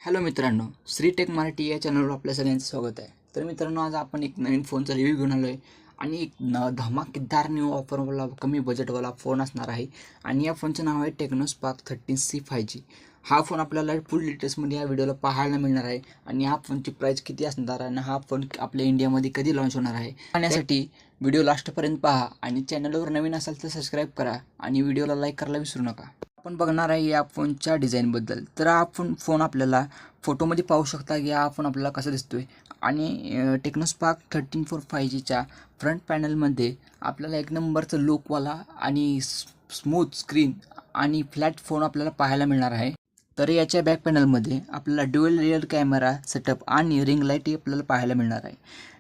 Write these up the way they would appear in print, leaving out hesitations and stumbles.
Hello मित्रांनो, Shri take Marathi या चॅनलवर आपल्या सगळ्यांचं स्वागत आहे. तर मित्रांनो, आज आपण एक नवीन फोनचा रिव्ह्यू घेऊन आलो आहे आणि एक धमाकेदार न्यू ऑफरवाला कमी बजेटवाला फोन असणार आहे. आणि या फोनचं नाव आहे टेक्नो स्पार्क 13C 5G. हा फोन आपल्याला फुल डिटेल्समध्ये या व्हिडिओला पाहायला मिळणार आहे. आणि हा फोनची प्राईस किती असणार आहे आणि हा फोन आपल्या इंडियामध्ये कधी लॉन्च होणार आहे पाहण्यासाठी व्हिडिओ लास्टपर्यंत पहा. आणि चॅनलवर नवीन असाल तर सबस्क्राईब करा आणि व्हिडिओला लाईक करायला विसरू नका. आपण बघणार आहे या फोनच्या डिझाईनबद्दल. तर हा फोन आपल्याला फोटोमध्ये पाहू शकता की हा फोन आपल्याला कसा दिसतोय. आणि टेक्नो स्पार्क 13 5Gच्या फ्रंट पॅनलमध्ये आपल्याला एक नंबरचं लुकवाला आणि स्मूथ स्क्रीन आणि फ्लॅट फोन आपल्याला पाहायला मिळणार आहे. तर याच्या बॅक पॅनलमध्ये आपल्याला ड्युअल रिअर कॅमेरा सेटअप आणि रिंग लाईटही आपल्याला पाहायला मिळणार आहे.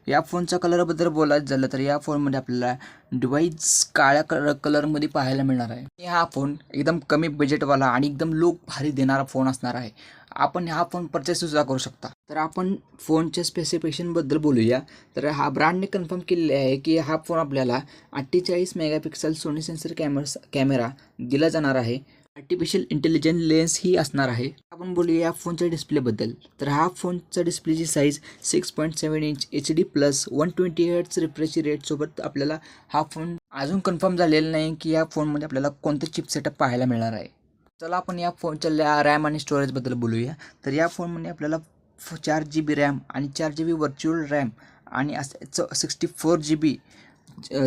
या फोनच्या कलरबद्दल बोलायचं झालं तर या फोनमध्ये आपल्याला डिवाइस काळ्या कलरमध्ये पाहायला मिळणार आहे. हा फोन एकदम कमी बजेटवाला आणि एकदम लुक भारी देणारा फोन असणार आहे. आपण हा फोन परचेससुद्धा करू शकता. तर आपण फोनच्या स्पेसिफिकेशनबद्दल बोलूया. तर हा ब्रँडने कन्फर्म केलेले आहे की हा फोन आपल्याला 48 मेगापिक्सल सोनी सेन्सर कॅमेरा दिला जाणार आहे. आर्टिफिशियल इंटेलिजन्स लेन्स ही असणार आहे. आपण बोलूया या फोनच्या डिस्प्लेबद्दल. तर हा फोनचा डिस्प्लेची size 6.7 inch HD plus 120 hertz refresh रेटसोबत आपल्याला हा फोन अजून कन्फर्म झालेला नाही की या फोनमध्ये आपल्याला कोणतं चिप सेटअप पाहायला मिळणार आहे. चला आपण या फोनच्या रॅम आणि स्टोरेजबद्दल बोलूया. तर या फोनमध्ये आपल्याला 4GB रॅम आणि 4GB व्हर्च्युअल रॅम आणि 64GB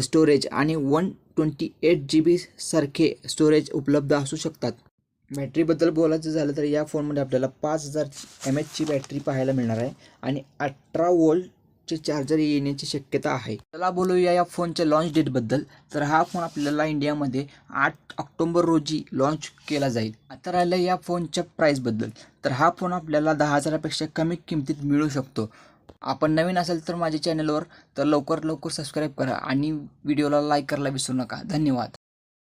स्टोरेज आणि 128GB सारखे स्टोरेज उपलब्ध असू शकतात. बॅटरीबद्दल बोलायचं झालं तर या फोनमध्ये आपल्याला 5000 mAhची बॅटरी पाहायला मिळणार आहे आणि 18 वोल्टचे चार्जर येण्याची शक्यता आहे. चला बोलूया या फोनच्या लॉन्च डेटबद्दल. तर हा फोन आपल्याला इंडियामध्ये 8 ऑक्टोबर रोजी लॉन्च केला जाईल. आता राहिलं या फोनच्या प्राईसबद्दल. तर हा फोन आपल्याला 10,000पेक्षा कमी किमतीत मिळू शकतो. आपण नवीन असेल तर माझ्या चॅनलवर तर लवकर सबस्क्राईब करा आणि व्हिडिओला लाईक करायला विसरू नका. धन्यवाद.